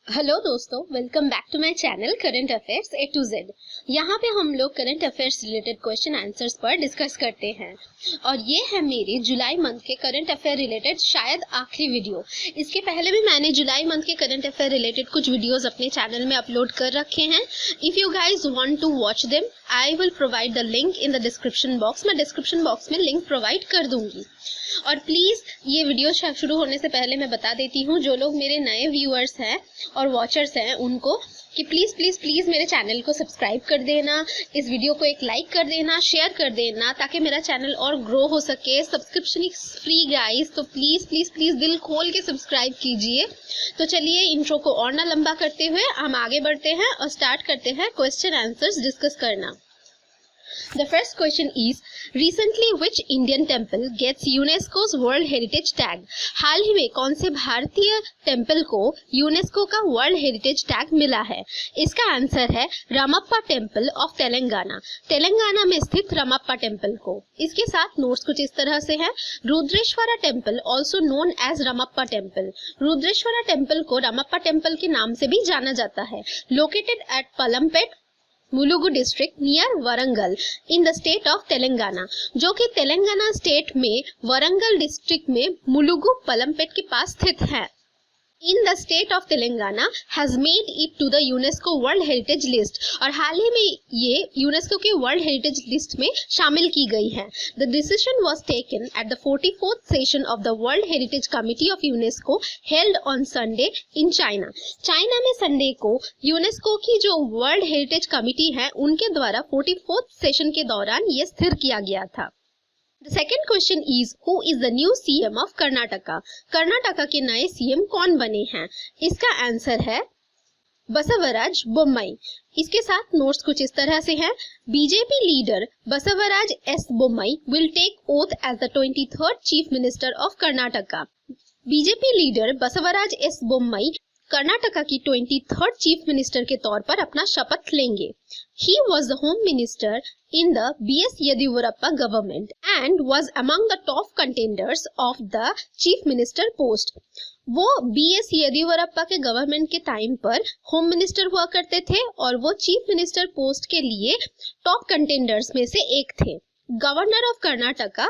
Hello दोस्तों, welcome back to my channel current affairs A to Z. यहाँ पे हम लोग current affairs related question answers पर डिस्कस करते हैं और ये है मेरे जुलाई मंथ के करंट अफेयर रिलेटेड शायद आखिरी वीडियो। इसके पहले भी मैंने जुलाई मंथ के करंट अफेयर रिलेटेड कुछ वीडियोस अपने चैनल में अपलोड कर रखे हैं। If you guys want to watch them I will provide the link in the description box. मैं डिस्क्रिप्शन बॉक्स में लिंक प्रोवाइड कर दूंगी। और प्लीज़ ये वीडियो शुरू होने से पहले मैं बता देती हूँ, जो लोग मेरे नए व्यूअर्स हैं और वॉचर्स हैं उनको कि प्लीज़ प्लीज़ प्लीज़ मेरे चैनल को सब्सक्राइब कर देना, इस वीडियो को एक लाइक कर देना, शेयर कर देना ताकि मेरा चैनल और ग्रो हो सके। सब्सक्रिप्शन इज फ्री गाइस, तो प्लीज़ प्लीज़ प्लीज़ दिल खोल के सब्सक्राइब कीजिए। तो चलिए इंट्रो को और ना लंबा करते हुए हम आगे बढ़ते हैं और स्टार्ट करते हैं क्वेश्चन आंसर्स डिस्कस करना। The first question is, recently which Indian temple gets UNESCO's World Heritage Tag? हाल ही में कौन से भारतीय टेम्पल को यूनेस्को का वर्ल्ड हेरिटेज टैग मिला है? इसका आंसर है रामप्पा टेम्पल ऑफ तेलंगाना। तेलंगाना में स्थित रामप्पा टेम्पल को। इसके साथ नोट्स कुछ इस तरह से हैं। Rudreshwara temple also known as Ramappa temple. Rudreshwara temple को रामप्पा टेम्पल के नाम से भी जाना जाता है। Located at Palampet Mulugu district near Warangal in the state of Telangana, जो कि तेलंगाना स्टेट में वरंगल डिस्ट्रिक्ट में मुलुगु पलमपेट के पास स्थित है। In the state of Telangana has made it to the UNESCO world heritage list, और हाल ही में ये यूनेस्को के वर्ल्ड हेरिटेज लिस्ट में शामिल की गई है। The decision was taken at the 44th session of the world heritage committee of UNESCO held on Sunday in China. China में संडे को यूनेस्को की जो वर्ल्ड हेरिटेज कमिटी है उनके द्वारा 44th सेशन के दौरान ये स्थिर किया गया था। The second question is, who is the new CM of Karnataka? Karnataka के नए सीएम कौन बने हैं? इसका आंसर है बसवराज बोम्मई। इसके साथ नोट्स कुछ इस तरह से हैं। BJP leader Basavaraj S Bommai will take oath as the 23rd chief minister of Karnataka. BJP leader Basavaraj S Bommai Karnataka की 23rd चीफ मिनिस्टर के तौर पर अपना शपथ लेंगे। He was the home minister in the B.S. Yediyurappa government and was among the top contenders of the chief minister post. वो B.S. Yediyurappa के government के टाइम पर होम मिनिस्टर हुआ करते थे और वो चीफ मिनिस्टर पोस्ट के लिए टॉप कंटेंडर्स में से एक थे। Governor of Karnataka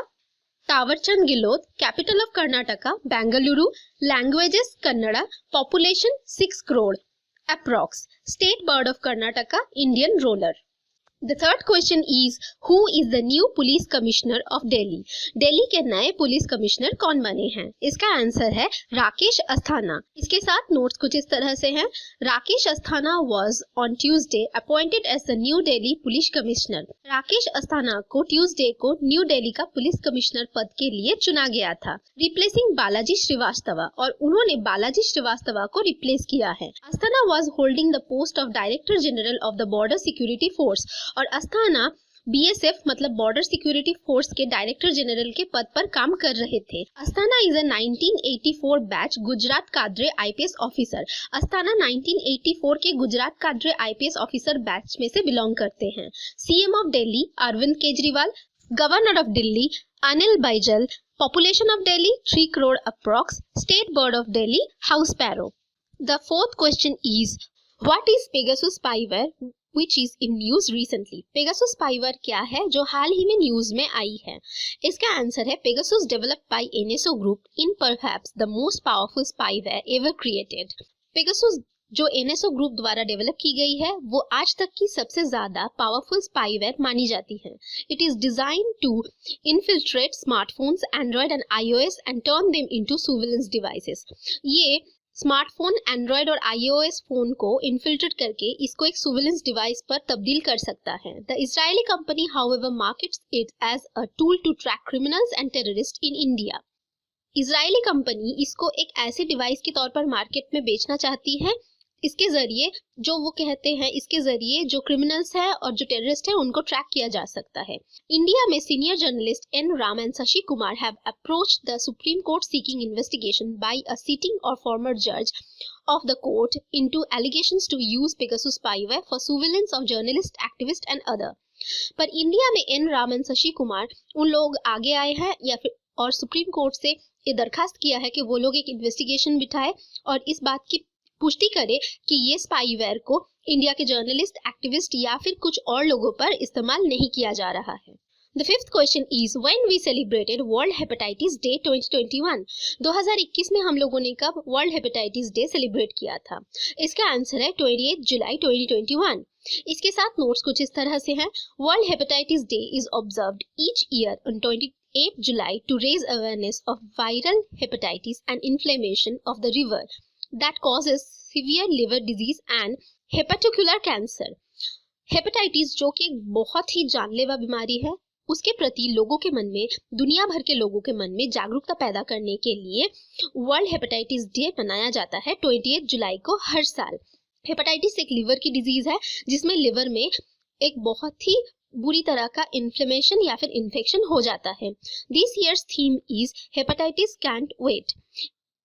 Thaawarchand Gehlot. Capital of Karnataka Bengaluru. Languages Kannada. Population 6 crore approx. State bird of Karnataka Indian roller. The third question is, who is the new police commissioner of Delhi? Delhi के नए पुलिस कमिश्नर कौन बने हैं? इसका आंसर है राकेश अस्थाना। इसके साथ नोट्स कुछ इस तरह से हैं। Rakesh Asthana was on Tuesday appointed as the New Delhi police commissioner. Rakesh Asthana को ट्यूसडे को न्यू दिल्ली का पुलिस कमिश्नर पद के लिए चुना गया था, रिप्लेसिंग बालाजी श्रीवास्तवा, और उन्होंने बालाजी श्रीवास्तवा को रिप्लेस किया है। Asthana was holding the post of Director General of the Border Security Force, और अस्थाना BSF मतलब बॉर्डर सिक्योरिटी फोर्स के डायरेक्टर जनरल के पद पर काम कर रहे थे। Asthana is a 1984 batch Gujarat cadre IPS officer. Asthana 1984 के Gujarat cadre IPS officer batch में से बिलोंग करते हैं। CM of Delhi Arvind Kejriwal. Governor of Delhi Anil Baijal. Population of Delhi 3 crore approx. State bird of Delhi house sparrow. The fourth question is, what is Pegasus spyware which is in news recently? Pegasus spyware क्या है जो हाल ही में news में आई है? इसका आंसर है Pegasus developed by NSO Group in perhaps the most powerful spyware ever created. Pegasus जो NSO ग्रुप द्वारा डेवलप की गई है वो आज तक की सबसे ज्यादा पावरफुल स्पाईवेयर मानी जाती है। It is design to infiltrate smartphones Android and iOS and turn them into surveillance devices. ये स्मार्टफोन एंड्रॉयड और iOS फोन को इन्फिल्ट्रेट करके इसको एक सर्विलेंस डिवाइस पर तब्दील कर सकता है। The Israeli company however markets it as a tool to track criminals and terrorist in India. Israeli company इसको एक ऐसे डिवाइस के तौर पर मार्केट में बेचना चाहती है, इसके जरिए जो वो कहते हैं इसके जरिए जो क्रिमिनल्स है और जो टेररिस्ट है उनको ट्रैक किया जा सकता है। इंडिया में senior journalist N Ram and Shashi Kumar have approached the supreme court seeking investigation by a sitting और फॉर्मर जज of the court into allegations to use Pegasus spyware for surveillance of journalists, activists and other। पर India में N Ram and Shashi Kumar उन लोग आगे आए हैं या फिर और सुप्रीम कोर्ट से ये दरखास्त किया है कि वो लोग एक इन्वेस्टिगेशन बिठाए और इस बात की पुष्टि करे कि ये स्पाईवेयर को इंडिया के जर्नलिस्ट, एक्टिविस्ट या फिर कुछ और लोगों पर इस्तेमाल नहीं किया जा रहा है। The fifth question is when we celebrated World Hepatitis Day 2021. 2021 में हम लोगों ने कब World Hepatitis Day सेलिब्रेट किया था? इसका आंसर है 28 जुलाई 2021। इसके साथ नोट्स कुछ इस तरह से हैं। World Hepatitis Day is observed each year on 28 July to raise awareness of viral hepatitis and inflammation of the liver that causes severe liver disease and hepatocellular cancer. Hepatitis जो कि एक बहुत ही जानलेवा बीमारी है, उसके प्रति लोगों के मन में, दुनिया भर के लोगों के मन में जागरूकता पैदा करने के लिए वर्ल्ड हेपेटाइटिस डे मनाया जाता है 28 जुलाई को हर साल। हेपेटाइटिस एक लिवर की डिजीज है जिसमें लिवर में एक बहुत ही बुरी तरह का इन्फ्लेमेशन या फिर इन्फेक्शन हो जाता है। This year's theme is hepatitis can't wait,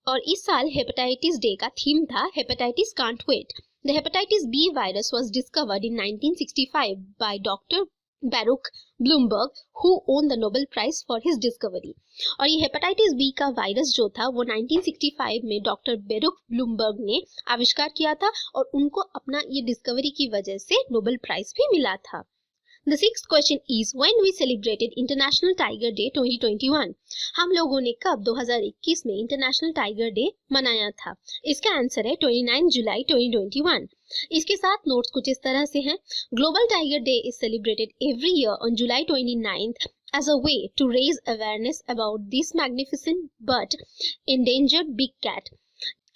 और इस साल हेपेटाइटिस डे का थीम था hepatitis can't wait. The hepatitis B virus was discovered in 1965 by doctor Baruch Blumberg who won the Nobel Prize for his discovery। और ये hepatitis B का virus जो था वो 1965 में डॉक्टर बैरुक ब्लूमबर्ग ने आविष्कार किया था और उनको अपना ये डिस्कवरी की वजह से नोबेल प्राइज भी मिला था। The sixth question is when we celebrated International Tiger Day 2021. हम लोगों ने कब 2021 में इंटरनेशनल टाइगर डे मनाया था? इसका आंसर है 29 जुलाई 2021। इसके साथ नोट्स कुछ इस तरह से हैं। Global tiger day is celebrated every year on July 29th as a way to raise awareness about this magnificent but endangered big cat।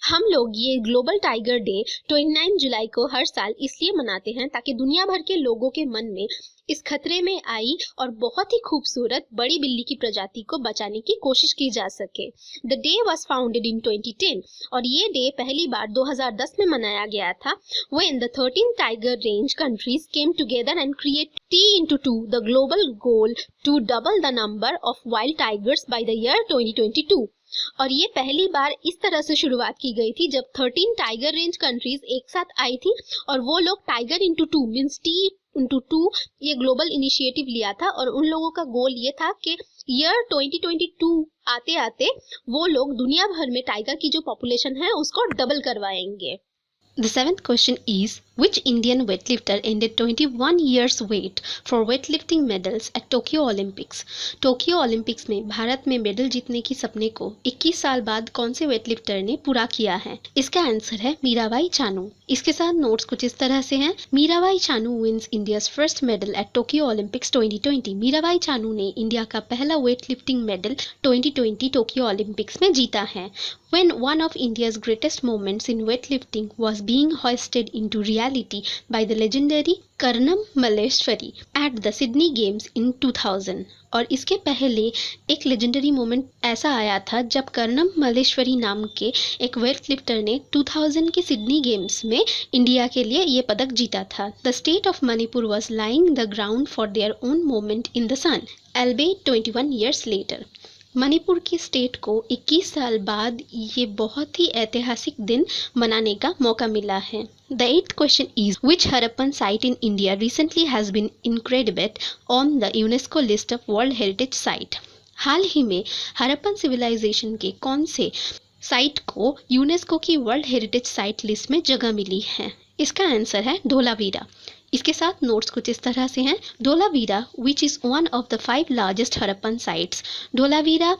हम लोग ये ग्लोबल टाइगर डे 29 जुलाई को हर साल इसलिए मनाते हैं ताकि दुनिया भर के लोगों के मन में इस खतरे में आई और बहुत ही खूबसूरत बड़ी बिल्ली की प्रजाति को बचाने की कोशिश की जा सके। The day was founded in 2010 और ये डे पहली बार 2010 में मनाया गया था when the 13 tiger range countries came together and created T*2, the global goal to double the number of wild tigers by the year 2022। और ये पहली बार इस तरह से शुरुआत की गई थी जब 13 टाइगर रेंज कंट्रीज एक साथ आई थी और वो लोग टाइगर इंटू 2 मींस T*2 ये ग्लोबल इनिशिएटिव लिया था और उन लोगों का गोल ये था कि ईयर 2022 आते आते वो लोग दुनिया भर में टाइगर की जो पॉपुलेशन है उसको डबल करवाएंगे। The seventh question is which Indian weightlifter ended 21 years wait for weightlifting medals at Tokyo Olympics? Tokyo Olympics में भारत में मेडल जीतने की सपने को 21 साल बाद कौन से वेटलिफ्टर ने पूरा किया है? इसका आंसर है मीराबाई चानू। इसके साथ नोट्स कुछ इस तरह से हैं। Mirabai Chanu wins India's first medal at Tokyo Olympics 2020। Mirabai Chanu ने इंडिया का पहला वेटलिफ्टिंग मेडल 2020 टोक्यो ओलंपिक्स में जीता है। When one of India's greatest moments in weightlifting was being hoisted into reality by the legendary Karnam Malleswari at the Sydney Games in 2000। और इसके पहले एक लेजेंडरी मोमेंट ऐसा आया था जब कर्णम मल्लेश्वरी नाम के एक वेटलिफ्टर ने 2000 के सिडनी गेम्स में इंडिया के लिए ये पदक जीता था। The state of Manipur was lying the ground for their own moment in the sun albeit 21 years later। Manipur की स्टेट को 21 साल बाद ये बहुत ही ऐतिहासिक दिन मनाने का मौका मिला है। The 8th question is which Harappan site in India recently has been included on the UNESCO list of World Heritage Site? हाल ही में हरप्पन सिविलाइजेशन के कौन से साइट को यूनेस्को की वर्ल्ड हेरिटेज साइट लिस्ट में जगह मिली है? इसका आंसर है धोलावीरा। इसके साथ नोट्स कुछ इस तरह से हैं। Dholavira which is one of the 5 largest Harappan sites. Dholavira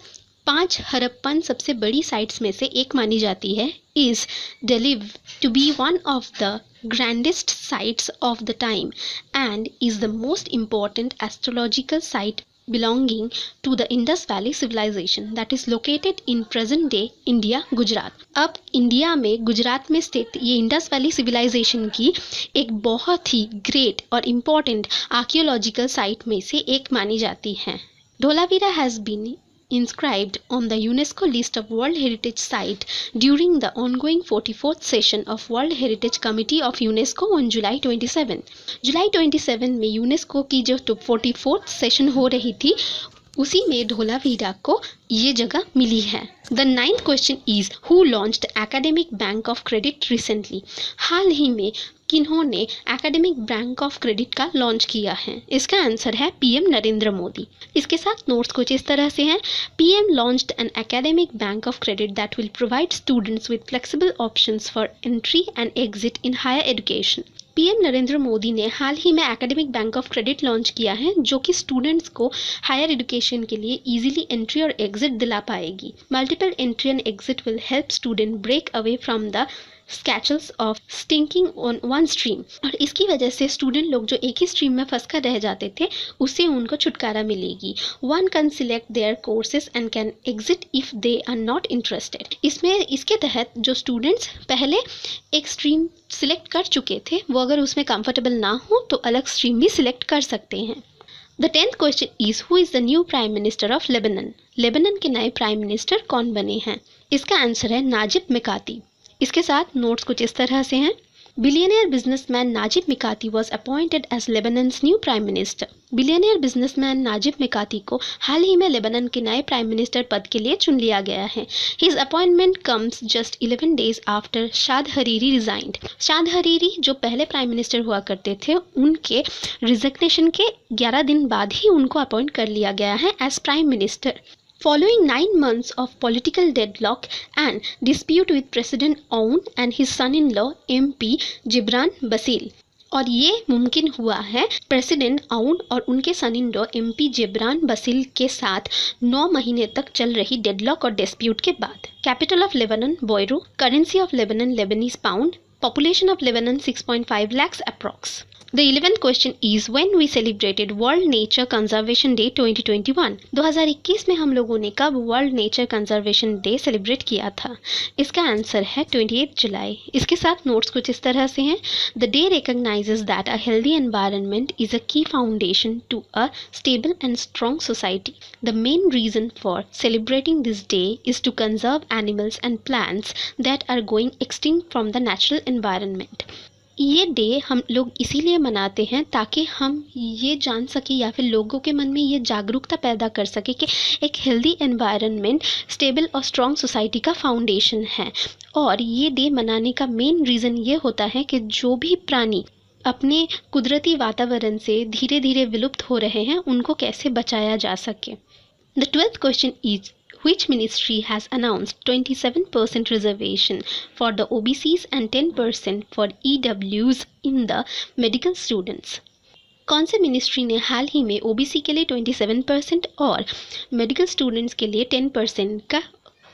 5 Harappan सबसे बड़ी साइट्स में से एक मानी जाती है। Is believed to be one of the grandest sites of the time and is the most important astrological site belonging to the Indus Valley civilization that is located in present day India, Gujarat. अब India में गुजरात में स्थित ये Indus valley civilisation की एक बहुत ही great और इम्पोर्टेंट आर्कियोलॉजिकल साइट में से एक मानी जाती है। Dholavira has been inscribed on the UNESCO list of World Heritage Site during the ongoing 44th session of World Heritage Committee of UNESCO on July 27। जुलाई 27 में यूनेस्को की जो 44th सेशन हो रही थी उसी में धोलावीरा को ये जगह मिली है। The 9th question is who launched academic bank of credit recently. हाल ही में किन्होंने एकेडमिक बैंक ऑफ क्रेडिट का लॉन्च किया है? इसका आंसर है पीएम नरेंद्र मोदी। इसके साथ नोट्स कुछ इस तरह से हैं। PM launched an academic bank of credit that will provide students with flexible options for entry and exit in higher education. PM Narendra Modi ने हाल ही में academic bank of credit launch किया है जो कि स्टूडेंट्स को हायर एजुकेशन के लिए इजीली एंट्री और एग्जिट दिला पाएगी। Multiple entry and exit will help student break away from the shackles of sticking on one stream. और इसकी वजह से स्टूडेंट लोग जो एक ही स्ट्रीम में फंस कर रह जाते थे उससे उनको छुटकारा मिलेगी। One can select their courses and can exit if they are not interested. इसके तहत जो स्टूडेंट्स पहले एक स्ट्रीम सिलेक्ट कर चुके थे वो अगर उसमें कंफर्टेबल ना हो तो अलग स्ट्रीम भी सिलेक्ट कर सकते हैं। The 10th question is who is the new prime minister of Lebanon. Lebanon के नए प्राइम मिनिस्टर कौन बने हैं? इसका आंसर है नाजिब मिकाती। इसके साथ नोट्स कुछ इस तरह से हैं। Billionaire businessman Najib Mikati was appointed as Lebanon's new prime minister. Billionaire businessman Najib Mikati को हाल ही में लेबनन के नए प्राइम मिनिस्टर पद के लिए चुन लिया गया है। His appointment comes just 11 days after शाद हरीरी रिजाइंड। शाद हरीरी जो पहले प्राइम मिनिस्टर हुआ करते थे उनके रिजिग्नेशन के 11 दिन बाद ही उनको अपॉइंट कर लिया गया है as prime minister. Following 9 months of political deadlock and dispute with President Aoun and his son-in-law MP Gibran Bassil, और ये मुमकिन हुआ है प्रेसिडेंट आउन और उनके son in law MP Gebran Bassil के साथ 9 महीने तक चल रही डेडलॉक और डिस्प्यूट के बाद। Capital of Lebanon Beirut, currency of Lebanon Lebanese pound, population of Lebanon 6.5 lakhs approx. The 11th question is when we celebrated World Nature Conservation Day 2021। 2021 में हम लोगों ने कब world nature conservation day celebrate किया था? इसका आंसर है 28 जुलाई। इसके साथ नोट्स कुछ इस तरह से हैं। The day recognizes that a healthy environment is a key foundation to a stable and strong society. The main reason for celebrating this day is to conserve animals and plants that are going extinct from the natural environment। ये day हम लोग इसीलिए मनाते हैं ताकि हम ये जान सके या फिर लोगों के मन में ये जागरूकता पैदा कर सके कि एक हेल्दी एनवायरनमेंट स्टेबल और स्ट्रॉन्ग सोसाइटी का फाउंडेशन है। और ये डे मनाने का मेन रीज़न ये होता है कि जो भी प्राणी अपने कुदरती वातावरण से धीरे धीरे विलुप्त हो रहे हैं उनको कैसे बचाया जा सके। The 12th question is Which ministry has announced 27% reservation for the OBCs and 10% for EWs in the medical students? कौन से मिनिस्ट्री ने हाल ही में ओबीसी के लिए 27% और मेडिकल स्टूडेंट्स के लिए 10% का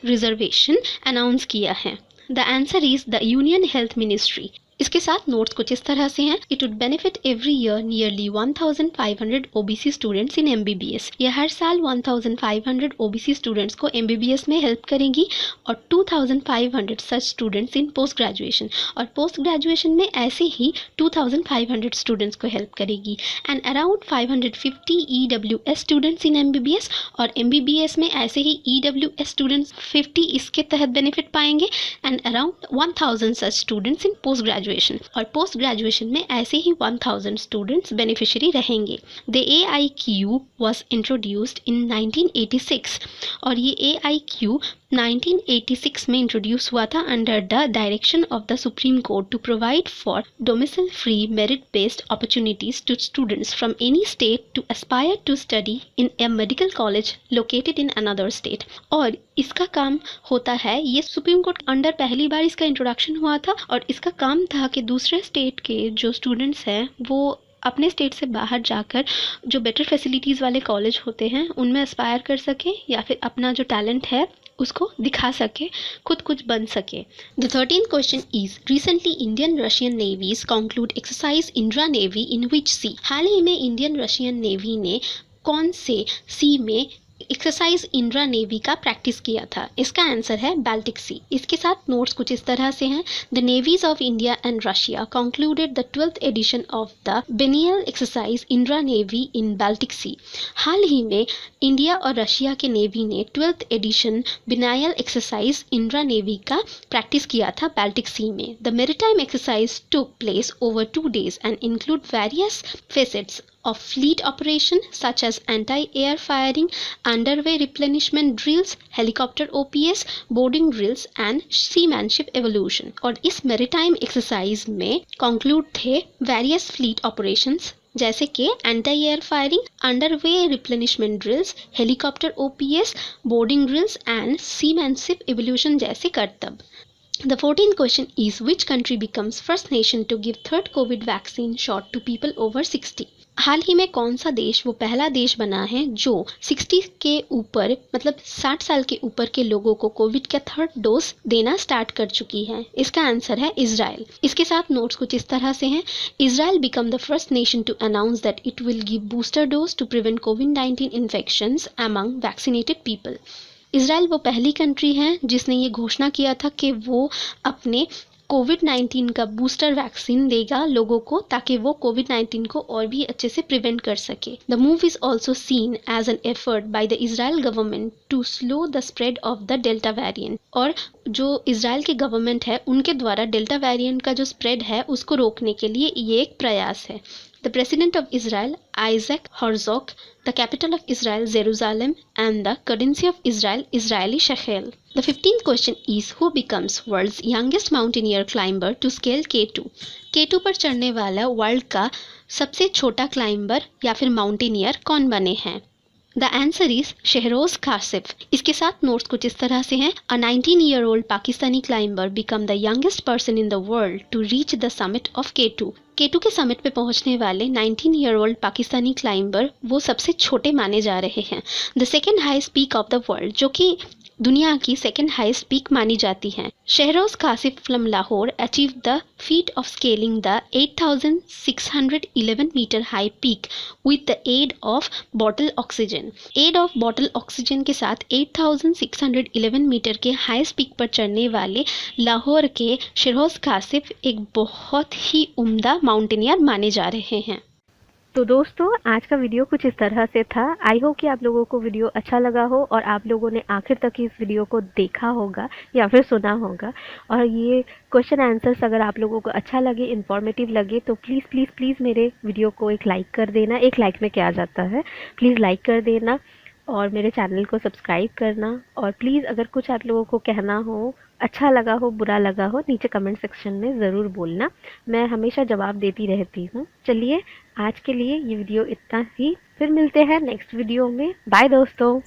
रिजर्वेशन अनाउंस किया है? The answer is the union health ministry. इसके साथ नोट्स कुछ इस तरह से हैं। It would benefit every year nearly 1500 OBC students in MBBS. यह हर साल 1500 ओबीसी स्टूडेंट्स को एमबीबीएस में हेल्प करेगी और 2500 सच स्टूडेंट्स इन पोस्ट ग्रेजुएशन, और पोस्ट ग्रेजुएशन में ऐसे ही 2500 स्टूडेंट्स को हेल्प करेगी। And around 550 EWS students in MBBS, और एमबीबीएस में ऐसे ही ईडब्ल्यूएस स्टूडेंट्स 50 इसके तहत बेनिफिट पाएंगे। And around 1000 such students in post graduation, और पोस्ट ग्रेजुएशन में ऐसे ही 1000 स्टूडेंट्स बेनिफिशियरी रहेंगे। The AIQ was introduced in 1986, और ये AIQ 1986 में इंट्रोड्यूस हुआ था under the direction of the supreme court to provide for domicile free merit based opportunities to students from any state to aspire to study in a medical college located in another state. और इसका काम होता है, ये supreme court under पहली बार इसका introduction हुआ था, और इसका काम था कि दूसरे स्टेट के जो स्टूडेंट्स हैं वो अपने स्टेट से बाहर जाकर जो बेटर फैसिलिटीज़ वाले कॉलेज होते हैं उनमें एस्पायर कर सके या फिर अपना जो टैलेंट है उसको दिखा सके, खुद कुछ बन सके। The 13th question is recently Indian Russian navies conclude exercise Indra navy in which sea. हाल ही में इंडियन रशियन नेवी ने कौन से सी में एक्सरसाइज इंदिरा नेवी का प्रैक्टिस किया था? इसका आंसर है बाल्टिक सी। इसके साथ नोट्स कुछ इस तरह से हैं। The navies of India and Russia concluded the 12th edition of the biennial exercise Indra navy in Baltic sea. हाल ही में इंडिया और रशिया के नेवी ने 12th edition biennial exercise Indra navy का प्रैक्टिस किया था बाल्टिक सी में। The maritime exercise took place over 2 days and include various facets of fleet operation such as anti-air firing, underway replenishment drills, helicopter OPS, boarding drills and seamanship evolution। और इस maritime exercise में conclude थे various fleet operations जैसे कि anti air firing, underway replenishment drills, helicopter OPS, boarding drills and seamanship evolution जैसे करतब। The 14th question is which country becomes first nation to give third COVID vaccine shot to people over 60? हाल ही में कौन सा देश वो पहला देश बना है जो 60 के ऊपर मतलब 60 साल के ऊपर के लोगों को कोविड का थर्ड डोज देना स्टार्ट कर चुकी है? इसका आंसर है इजराइल। इसके साथ नोट्स कुछ इस तरह से हैं। Israel become the first nation to announce that it will give booster dose to prevent कोविड-19 infections among vaccinated people. Israel वो पहली कंट्री है जिसने ये घोषणा किया था कि वो अपने कोविड-19 का बूस्टर वैक्सीन देगा लोगों को ताकि वो कोविड-19 को और भी अच्छे से प्रिवेंट कर सके। The move is also seen as an effort by the Israel government to slow the spread of the delta variant. और जो इजराइल की गवर्नमेंट है उनके द्वारा डेल्टा वेरिएंट का जो स्प्रेड है उसको रोकने के लिए ये एक प्रयास है। The President of Israel, Isaac Herzog, the capital of Israel, Jerusalem, and the currency of Israel, Israeli shekel. The 15th question is who becomes world's youngest mountaineer climber to scale K2? K2 पर चढ़ने वाला world का सबसे छोटा climber या फिर mountaineer कौन बने हैं? The answer is Shehroz Kashif. इसके साथ नोट्स कुछ इस तरह से हैं। A 19-year-old Pakistani climber become the youngest person in the world to reach the summit of K2। K2 के समिट पे पहुंचने वाले 19-year-old पाकिस्तानी क्लाइंबर वो सबसे छोटे माने जा रहे हैं। The second highest peak of the world जो कि दुनिया की सेकेंड हाईएस्ट पीक मानी जाती है। Shehroz Kashif from Lahore achieve the feat of scaling the 8,611 metre high peak with the aid of bottle oxygen. Aid of bottle oxygen के साथ 8,611 मीटर के हाईएस्ट पीक पर चढ़ने वाले लाहौर के शहरोज कासिफ एक बहुत ही उम्दा माउंटेनियर माने जा रहे हैं। तो दोस्तों आज का वीडियो कुछ इस तरह से था। आई होप कि आप लोगों को वीडियो अच्छा लगा हो और आप लोगों ने आखिर तक इस वीडियो को देखा होगा या फिर सुना होगा। और ये क्वेश्चन आंसर्स अगर आप लोगों को अच्छा लगे, इन्फॉर्मेटिव लगे तो प्लीज़ प्लीज़ प्लीज़ मेरे वीडियो को एक लाइक कर देना। एक लाइक में क्या आ जाता है, प्लीज़ लाइक कर देना और मेरे चैनल को सब्सक्राइब करना। और प्लीज़ अगर कुछ आप लोगों को कहना हो, अच्छा लगा हो, बुरा लगा हो, नीचे कमेंट सेक्शन में ज़रूर बोलना। मैं हमेशा जवाब देती रहती हूँ। चलिए आज के लिए ये वीडियो इतना ही, फिर मिलते हैं नेक्स्ट वीडियो में। बाय दोस्तों।